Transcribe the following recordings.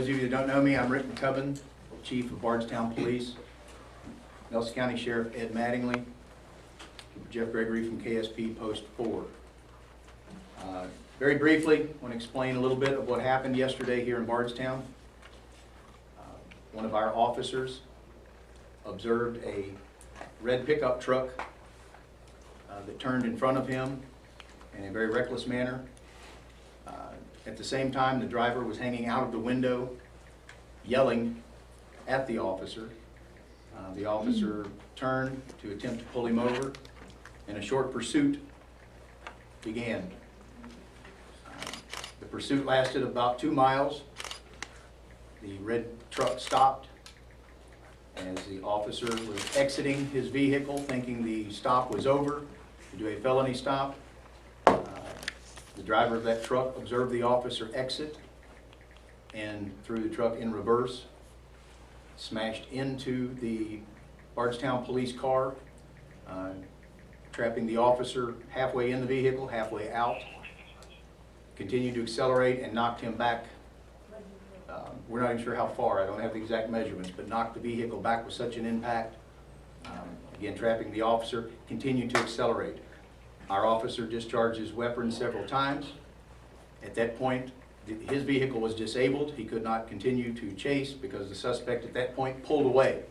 those of you that don't know me, I'm Rick McCubbin, Chief of Bardstown Police. Nelson County Sheriff Ed Mattingly, Jeff Gregory from KSP Post 4. Very briefly, I want to explain a little bit of what happened yesterday here in Bardstown. One of our officers observed a red pickup truck that turned in front of him in a very reckless manner. At the same time, the driver was hanging out of the window, yelling at the officer. The officer turned to attempt to pull him over, and a short pursuit began. The pursuit lasted about 2 miles. The red truck stopped as the officer was exiting his vehicle, thinking the stop was over, to do a felony stop. The driver of that truck observed the officer exit and threw the truck in reverse, smashed into the Bardstown police car, trapping the officer halfway in the vehicle, halfway out, continued to accelerate and knocked him back. We're not even sure how far, I don't have the exact measurements, but knocked the vehicle back with such an impact. Again, trapping the officer, continued to accelerate. Our officer discharged his weapon several times. At that point, his vehicle was disabled. He could not continue to chase because the suspect at that point pulled away.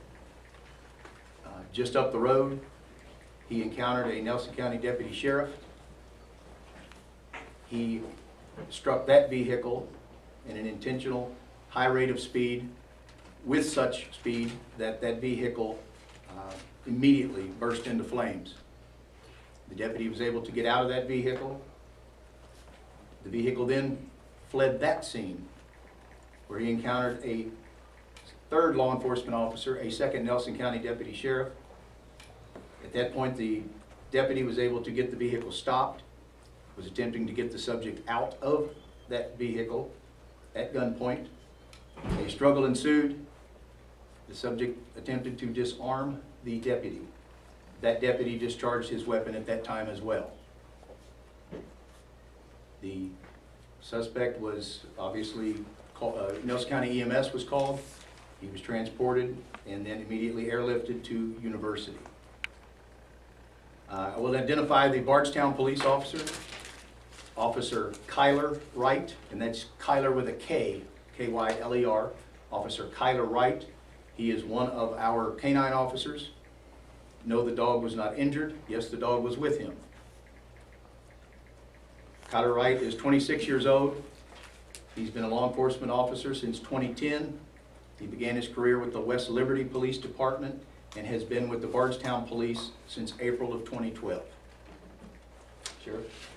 Just up the road, he encountered a Nelson County Deputy Sheriff. He struck that vehicle in an intentional high rate of speed, with such speed that that vehicle immediately burst into flames. The deputy was able to get out of that vehicle. The vehicle then fled that scene, where he encountered a third law enforcement officer, a second Nelson County Deputy Sheriff. At that point, the deputy was able to get the vehicle stopped, was attempting to get the subject out of that vehicle at gunpoint. A struggle ensued. The subject attempted to disarm the deputy. That deputy discharged his weapon at that time as well. The suspect was obviously called, Nelson County EMS was called. He was transported and then immediately airlifted to University. I will identify the Bardstown police officer, Officer Kyler Wright, and that's Kyler with a K, K-Y-L-E-R, Officer Kyler Wright. He is one of our canine officers. No, the dog was not injured. Yes, the dog was with him. Kyler Wright is 26 years old. He's been a law enforcement officer since 2010. He began his career with the West Liberty Police Department and has been with the Bardstown Police since April of 2012. Sheriff?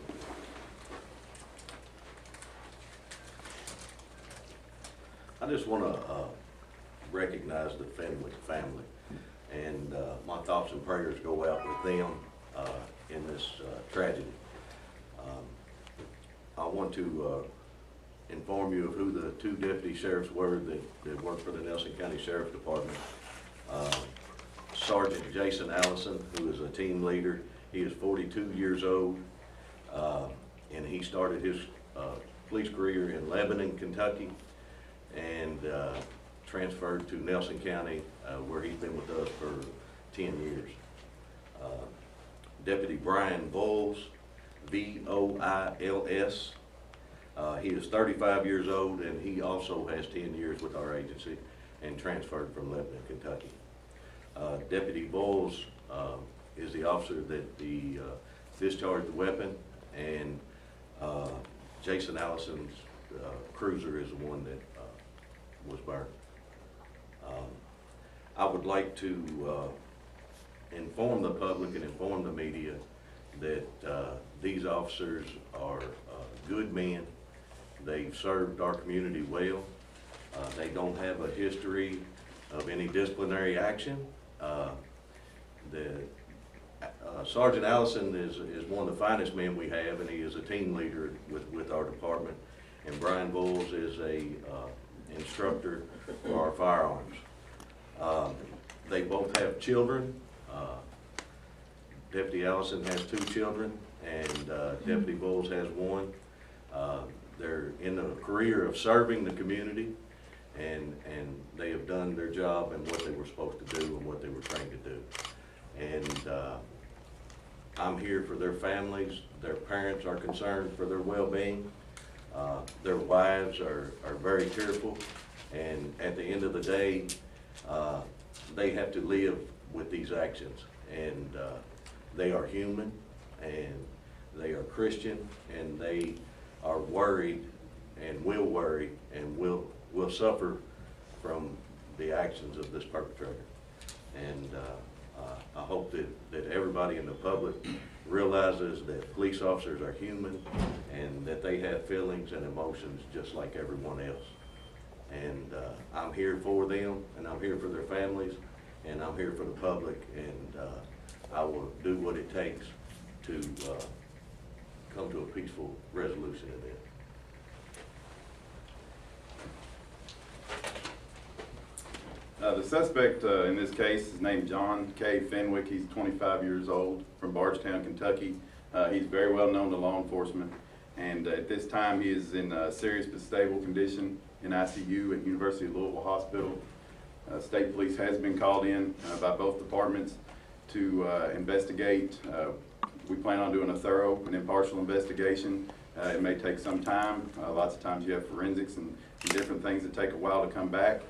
I just want to recognize the Fenwick family, and my thoughts and prayers go out with them in this tragedy. I want to inform you of who the two deputy sheriffs were that worked for the Nelson County Sheriff's Department. Sergeant Jason Allison, who is a team leader. He is 42 years old, and he started his police career in Lebanon, Kentucky, and transferred to Nelson County, where he's been with us for 10 years. Deputy Brian Voils, V-O-I-L-S. He is 35 years old, and he also has 10 years with our agency and transferred from Lebanon, Kentucky. Deputy Voils is the officer that discharged the weapon, and Jason Allison's cruiser is the one that was burned. I would like to inform the public and inform the media that these officers are good men. They've served our community well. They don't have a history of any disciplinary action. Sergeant Allison is one of the finest men we have, and he is a team leader with our department. And Brian Voils is a instructor for our firearms. They both have children. Deputy Allison has 2 children, and Deputy Voils has 1. They're in the career of serving the community, and they have done their job and what they were supposed to do and what they were trained to do. And I'm here for their families. Their parents are concerned for their well-being. Their wives are very tearful, and at the end of the day, they have to live with these actions. And they are human, and they are Christian, and they are worried and will worry and will suffer from the actions of this perpetrator. And I hope that everybody in the public realizes that police officers are human and that they have feelings and emotions just like everyone else. And I'm here for them, and I'm here for their families, and I'm here for the public, and I will do what it takes to come to a peaceful resolution of this. The suspect in this case is named John Kay Fenwick. He's 25 years old, from Bardstown, Kentucky. He's very well known to law enforcement, and at this time he is in serious but stable condition in ICU at University of Louisville Hospital. State police has been called in by both departments to investigate. We plan on doing a thorough and impartial investigation. It may take some time. Lots of times you have forensics and different things that take a while to come back.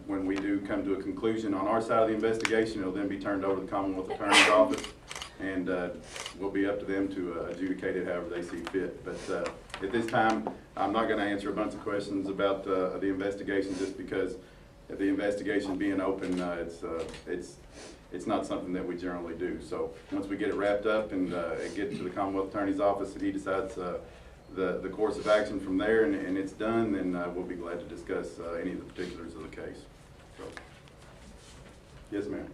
When we do come to a conclusion on our side of the investigation, it'll then be turned over to the Commonwealth Attorney's Office, and we'll be up to them to adjudicate it however they see fit. But at this time, I'm not going to answer a bunch of questions about the investigation, just because the investigation being open, it's not something that we generally do. So once we get it wrapped up and get to the Commonwealth Attorney's Office and he decides the course of action from there, and it's done, then we'll be glad to discuss any of the particulars of the case. So, yes, ma'am.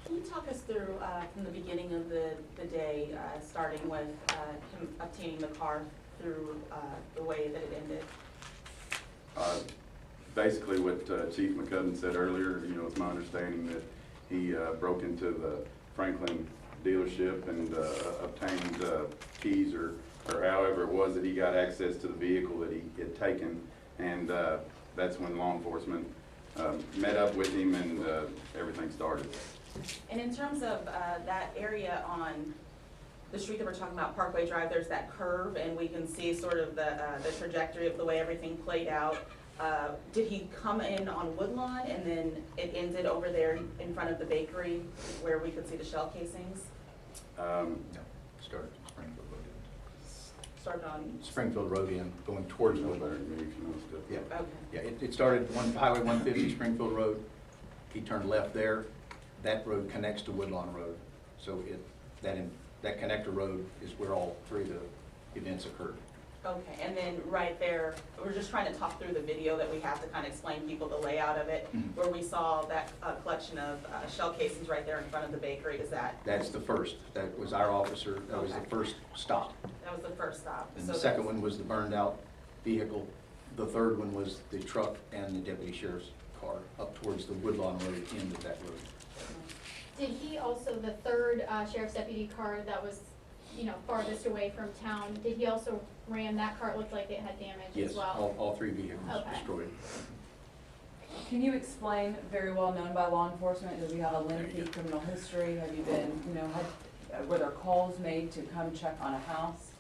Can you talk us through from the beginning of the day, starting with him obtaining the car through the way that it ended? Basically what Chief McCudden said earlier, it's my understanding that he broke into the Franklin dealership and obtained keys or however it was that he got access to the vehicle that he had taken, and that's when law enforcement met up with him and everything started. And in terms of that area on the street that we're talking about, Parkway Drive, there's that curve, and we can see sort of the trajectory of the way everything played out. Did he come in on Woodlawn and then it ended over there in front of the bakery where we could see the shell casings? No, started Springfield Road in. Started on? Springfield Road in, going towards Better Woodlawn. than me if you know stuff. Yeah. Okay. Yeah, it started Highway 150, Springfield Road. He turned left there. That road connects to Woodlawn Road. So that connector road is where all three of the events occurred. Okay, and then right there, we're just trying to talk through the video that we have to kind of explain people the layout of it, where we saw that collection of shell casings right there in front of the bakery. Is that? That's the first. That was our officer. That was the first stop. That was the first stop. And So the second one was the burned out vehicle. The third one was the truck and the deputy sheriff's car up towards the Woodlawn Road end of that road. Did he also, the third sheriff's deputy car that was, farthest away from town, did he also ram that car? It looked like it had damage Yes, as well. all three vehicles Okay. destroyed. Can you explain, very well known by law enforcement, does he have a lengthy criminal history? Have you been, were there calls made to come check on a house?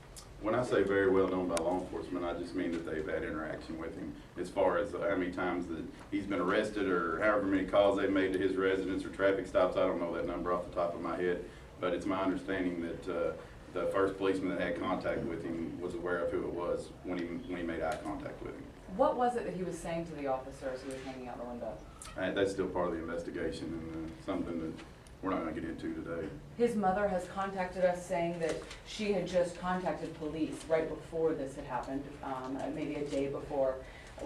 When I say very well known by law enforcement, I just mean that they've had interaction with him as far as how many times that he's been arrested or however many calls they've made to his residence or traffic stops. I don't know that number off the top of my head, but it's my understanding that the first policeman that had contact with him was aware of who it was when he made eye contact with him. What was it that he was saying to the officers who was hanging out the window? That's still part of the investigation and something that we're not going to get into today. His mother has contacted us saying that she had just contacted police right before this had happened, maybe a day before,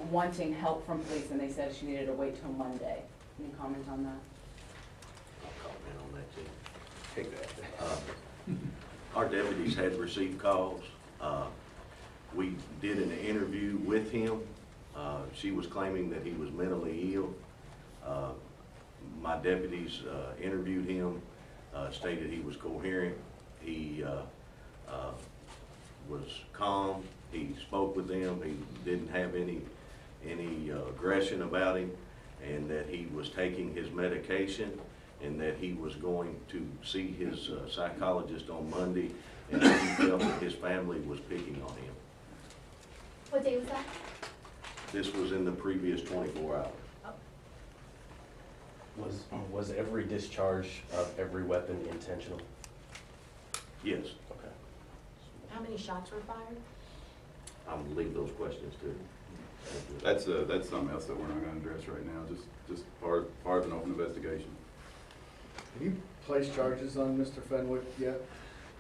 wanting help from police, and they said she needed to wait till Monday. Any comment on that? I'll comment on that too. Take that. Our deputies had received calls. We did an interview with him. She was claiming that he was mentally ill. My deputies interviewed him, stated he was coherent. He was calm. He spoke with them. He didn't have any any aggression about him, and that he was taking his medication, and that he was going to see his psychologist on Monday, and that he felt that his family was picking on him. What day was that? This was in the previous 24 hours. Was every discharge of every weapon intentional? Yes, Okay. How many shots were fired? I'm gonna leave those questions to. That's something else that we're not gonna address right now, just part of an open investigation. Have you placed charges on Mr. Fenwick yet?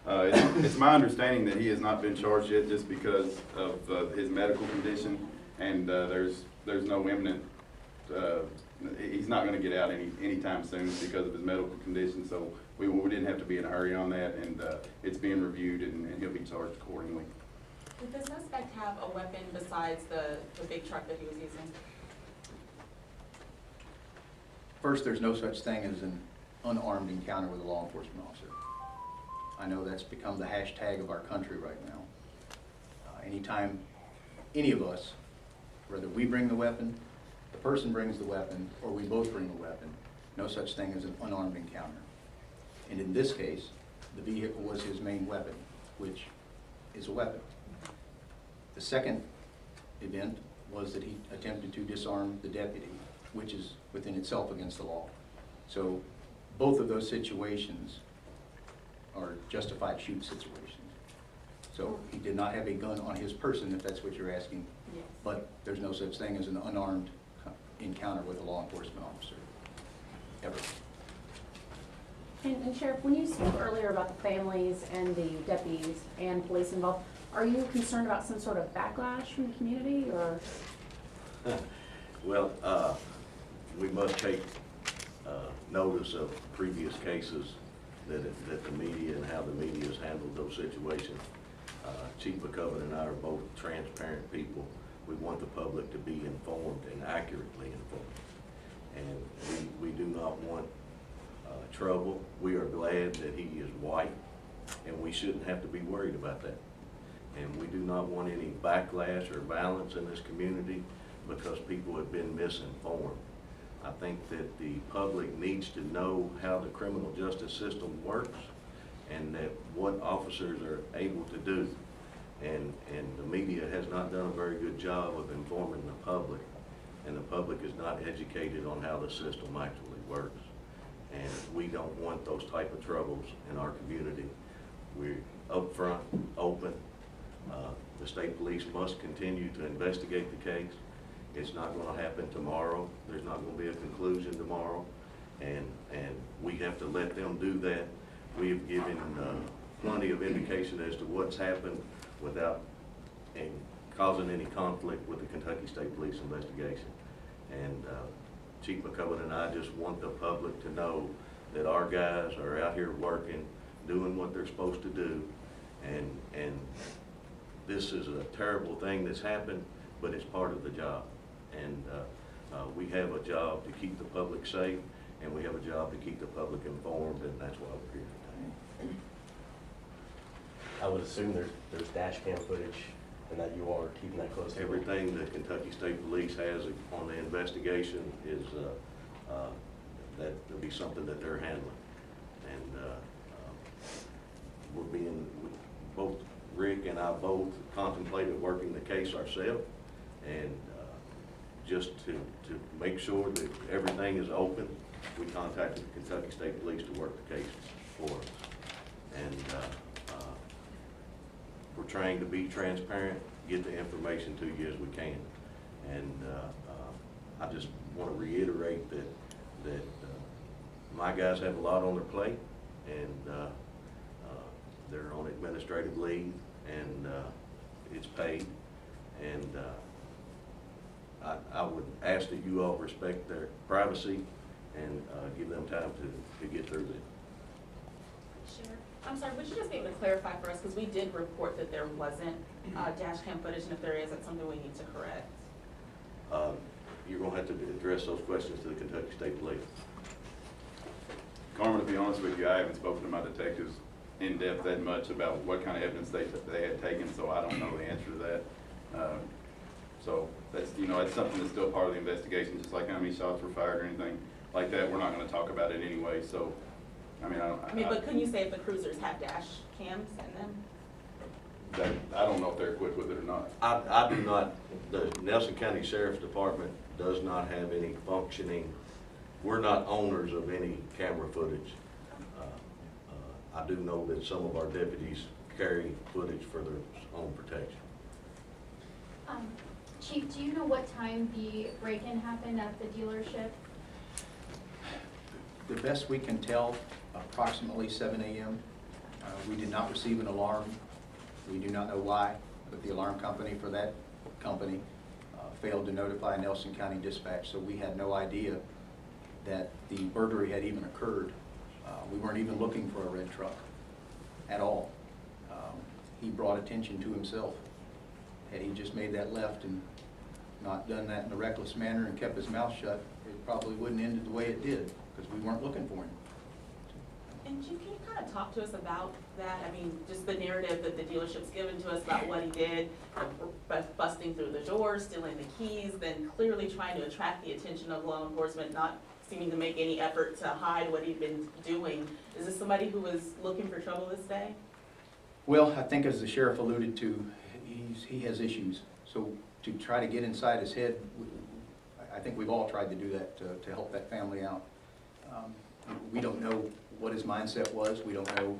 It's my understanding that he has not been charged yet just because of his medical condition, and there's no imminent, he's not gonna get out anytime soon because of his medical condition, so we didn't have to be in a hurry on that, and it's being reviewed, and he'll be charged accordingly. Did the suspect have a weapon besides the big truck that he was using? First, there's no such thing as an unarmed encounter with a law enforcement officer. I know that's become the hashtag of our country right now. Anytime any of us, whether we bring the weapon, the person brings the weapon, or we both bring the weapon, no such thing as an unarmed encounter. And in this case, the vehicle was his main weapon, which is a weapon. The second event was that he attempted to disarm the deputy, which is within itself against the law. So both of those situations are justified shoot situations. So he did not have a gun on his person, if that's what you're asking, Yes. but there's no such thing as an unarmed encounter with a law enforcement officer, ever. And Sheriff, when you spoke earlier about the families and the deputies and police involved, are you concerned about some sort of backlash from the community, or? Well, we must take notice of previous cases that the media and how the media has handled those situations. Chief McCoven and I are both transparent people. We want the public to be informed and accurately informed. And we do not want trouble. We are glad that he is white, and we shouldn't have to be worried about that. And we do not want any backlash or violence in this community because people have been misinformed. I think that the public needs to know how the criminal justice system works and that what officers are able to do. And the media has not done a very good job of informing the public, and the public is not educated on how the system actually works. And we don't want those type of troubles in our community. We're upfront, open. The state police must continue to investigate the case. It's not going to happen tomorrow. There's not going to be a conclusion tomorrow, and we have to let them do that. We have given plenty of indication as to what's happened without causing any conflict with the Kentucky State Police investigation. And Chief McCoven and I just want the public to know that our guys are out here working, doing what they're supposed to do, and this is a terrible thing that's happened, but it's part of the job. And we have a job to keep the public safe, and we have a job to keep the public informed, and that's why we're here today. I would assume there's dash cam footage and that you are keeping that close to Everything the Kentucky State Police has on the investigation is, that will be something that they're handling. And both Rick and I both contemplated working the case ourselves, and just to make sure that everything is open, we contacted the Kentucky State Police to work the case for us. And we're trying to be transparent, get the information to you as we can. And I just want to reiterate that my guys have a lot on their plate, and they're on administrative leave, and it's paid. And I would ask that you all respect their privacy and give them time to get through this. Sheriff, I'm sorry, would you just be able to clarify for us, because we did report that there wasn't dash cam footage, and if there is, that's something we need to correct. You're going to have to address those questions to the Kentucky State Police. Carmen, to be honest with you, I haven't spoken to my detectives in depth that much about what kind of evidence they had taken, so I don't know the answer to that. So that's, you know, that's something that's still part of the investigation, just like how many shots were fired or anything like that. We're not gonna talk about it anyway, so, I mean, But couldn't you say if the cruisers have dash cams in them? I don't know if they're equipped with it or not. I do not, the Nelson County Sheriff's Department does not have any functioning, we're not owners of any camera footage. I do know that some of our deputies carry footage for their own protection. Chief, do you know what time the break-in happened at the dealership? The best we can tell, approximately 7 a.m. We did not receive an alarm. We do not know why, but the alarm company for that company failed to notify Nelson County Dispatch, so we had no idea that the burglary had even occurred. We weren't even looking for a red truck at all. He brought attention to himself. Had he just made that left and not done that in a reckless manner and kept his mouth shut, it probably wouldn't have ended the way it did, because we weren't looking for him. And Chief, can you kind of talk to us about that? I mean, just the narrative that the dealership's given to us about what he did, busting through the door, stealing the keys, then clearly trying to attract the attention of law enforcement, not seeming to make any effort to hide what he'd been doing. Is this somebody who was looking for trouble this day? Well, I think as the sheriff alluded to, he has issues. So to try to get inside his head, I think we've all tried to do that to help that family out. We don't know what his mindset was. We don't know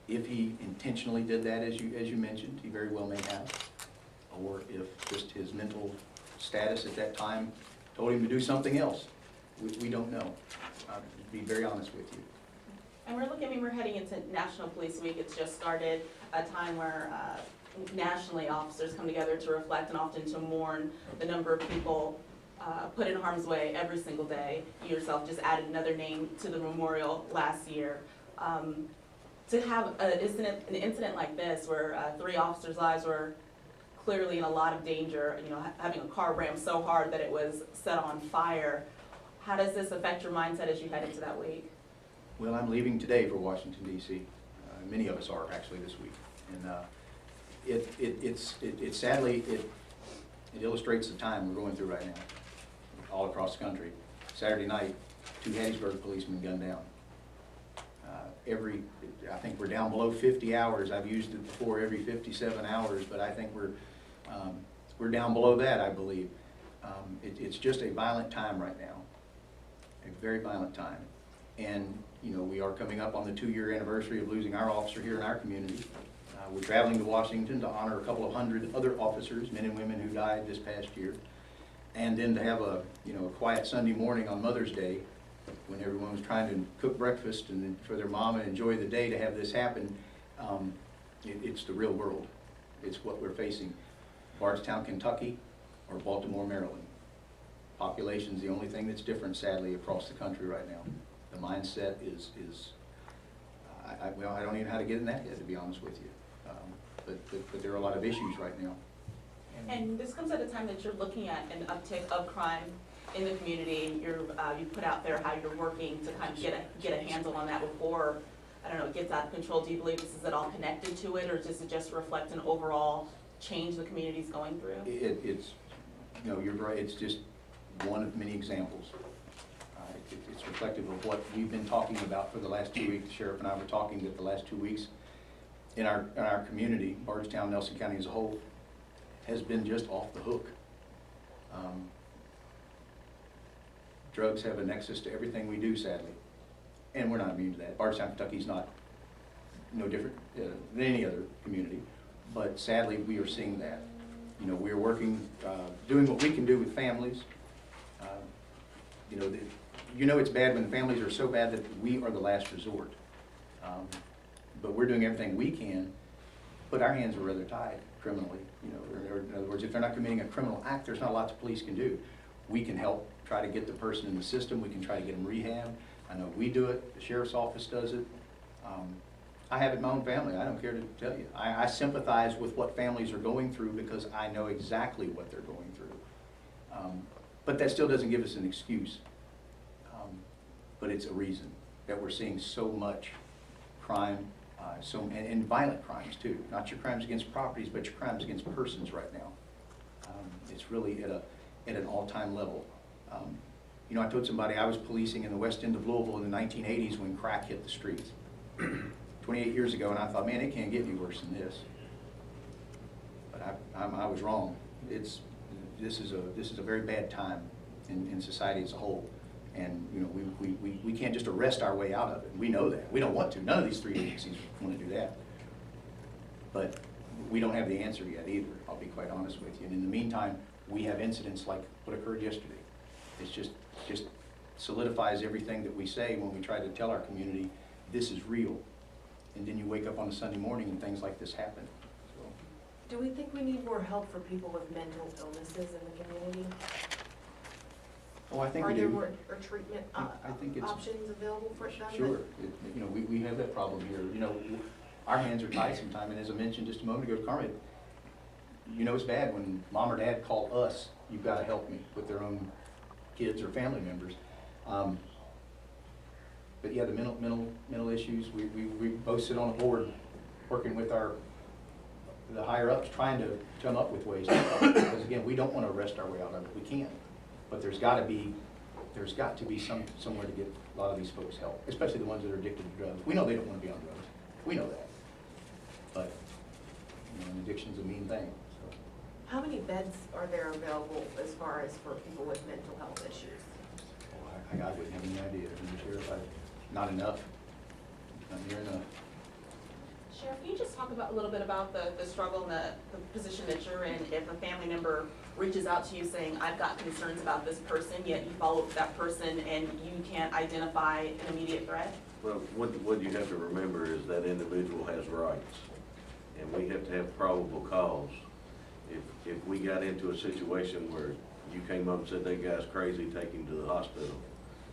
if he intentionally did that, as you mentioned. He very well may have. Or if just his mental status at that time told him to do something else. We don't know, to be very honest with you. And we're heading into National Police Week. It's just started, a time where nationally officers come together to reflect and often to mourn the number of people put in harm's way every single day. You yourself just added another name to the memorial last year. To have an incident like this where 3 officers' lives were clearly in a lot of danger, you know, having a car rammed so hard that it was set on fire, how does this affect your mindset as you head into that week? Well, I'm leaving today for Washington, D.C. Many of us are actually this week. And it sadly illustrates the time we're going through right now, all across the country. Saturday night, 2 Hattiesburg policemen gunned down. I think we're down below 50 hours. I've used it before, every 57 hours, but I think we're down below that, I believe. It's just a violent time right now, a very violent time. And, you know, we are coming up on the 2-year anniversary of losing our officer here in our community. We're traveling to Washington to honor a couple of hundred other officers, men and women who died this past year. And then to have a quiet Sunday morning on Mother's Day, when everyone was trying to cook breakfast and for their mom and enjoy the day, to have this happen, it's the real world. It's what we're facing. Bardstown, Kentucky, or Baltimore, Maryland. Population's the only thing that's different, sadly, across the country right now. The mindset is I don't even know how to get in that head, to be honest with you. But there are a lot of issues right now. And this comes at a time that you're looking at an uptick of crime in the community. You put out there how you're working to kind of get a handle on that before, I don't know, it gets out of control. Do you believe this is at all connected to it, or does it just reflect an overall change the community's going through? You're right. It's just one of many examples. It's reflective of what we've been talking about for the last 2 weeks. The sheriff and I were talking that the last 2 weeks in our community, Bardstown, Nelson County as a whole, has been just off the hook. Drugs have a nexus to everything we do, sadly, and we're not immune to that. Bardstown, Kentucky's no different than any other community, but sadly we are seeing that. You know, we are working, doing what we can do with families. It's bad when families are so bad that we are the last resort. But we're doing everything we can, but our hands are rather tied criminally. In other words, if they're not committing a criminal act, there's not a lot the police can do. We can help try to get the person in the system. We can try to get them rehab. I know we do it. The sheriff's office does it. I have it in my own family. I don't care to tell you. I sympathize with what families are going through because I know exactly what they're going through. But that still doesn't give us an excuse. But it's a reason that we're seeing so much crime, and violent crimes too. Not your crimes against properties, but your crimes against persons right now. It's really at an all-time level. You know, I told somebody I was policing in the west end of Louisville in the 1980s when crack hit the streets, 28 years ago, and I thought, man, it can't get any worse than this. But I was wrong. This is a very bad time in society as a whole, and you know, we can't just arrest our way out of it. We know that. We don't want to. None of these three agencies want to do that. But we don't have the answer yet either, I'll be quite honest with you. And in the meantime, we have incidents like what occurred yesterday. It's just solidifies everything that we say when we try to tell our community, this is real. And then you wake up on a Sunday morning and things like this happen. So, Do we think we need more help for people with mental illnesses in the community? oh, I think Are we there do. more or treatment I think it's- options available for them? Sure. You know, we have that problem here. You know, our hands are tied sometimes, and as I mentioned just a moment ago to Carmen, you know it's bad when mom or dad call us, you've got to help me, with their own kids or family members. But yeah, the mental issues, we both sit on a board working with the higher ups, trying to come up with ways to help. Because again, we don't want to arrest our way out of it. We can't. But there's got to be somewhere to get a lot of these folks help, especially the ones that are addicted to drugs. We know they don't want to be on drugs. We know that. But you know, an addiction's a mean thing. So. How many beds are there available as far as for people with mental health issues? I wouldn't have any idea, Mr. Sheriff. Not enough. Not near enough. Sheriff, can you just talk about a little bit about the struggle and the position that you're in if a family member reaches out to you saying, I've got concerns about this person, yet you follow up with that person and you can't identify an immediate threat? Well, what you have to remember is that individual has rights, and we have to have probable cause. If we got into a situation where you came up and said, that guy's crazy, take him to the hospital,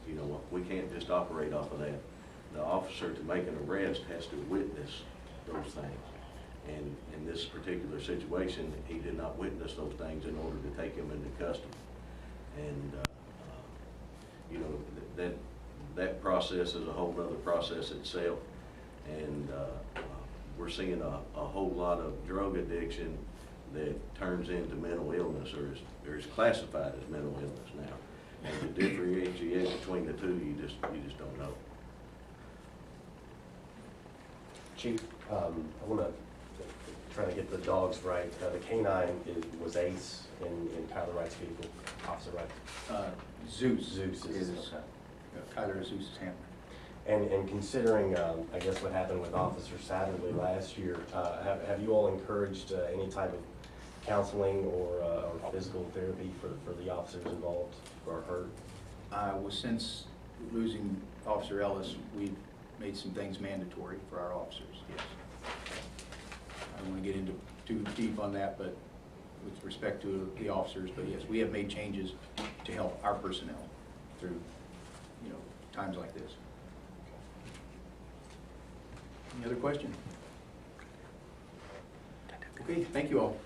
you know, we can't just operate off of that. The officer, to make an arrest, has to witness those things. And in this particular situation, he did not witness those things in order to take him into custody. And, you know, that process is a whole other process itself. And we're seeing a whole lot of drug addiction that turns into mental illness, or is classified as mental illness now. And to differentiate between the two, you just don't know. Chief, I want to try to get the dogs right. The canine was Ace in Tyler Wright's vehicle, Officer Wright. Zeus. Zeus is Tyler Zeus is handler. And considering, I guess, what happened with Officer Satterley last year, have you all encouraged any type of counseling or physical therapy for the officers involved or hurt? Well, since losing Officer Ellis, we've made some things mandatory for our officers, yes. I don't want to get into too deep on that, but with respect to the officers, but yes, we have made changes to help our personnel through, you know, times like this. Any other question? Okay, thank you all.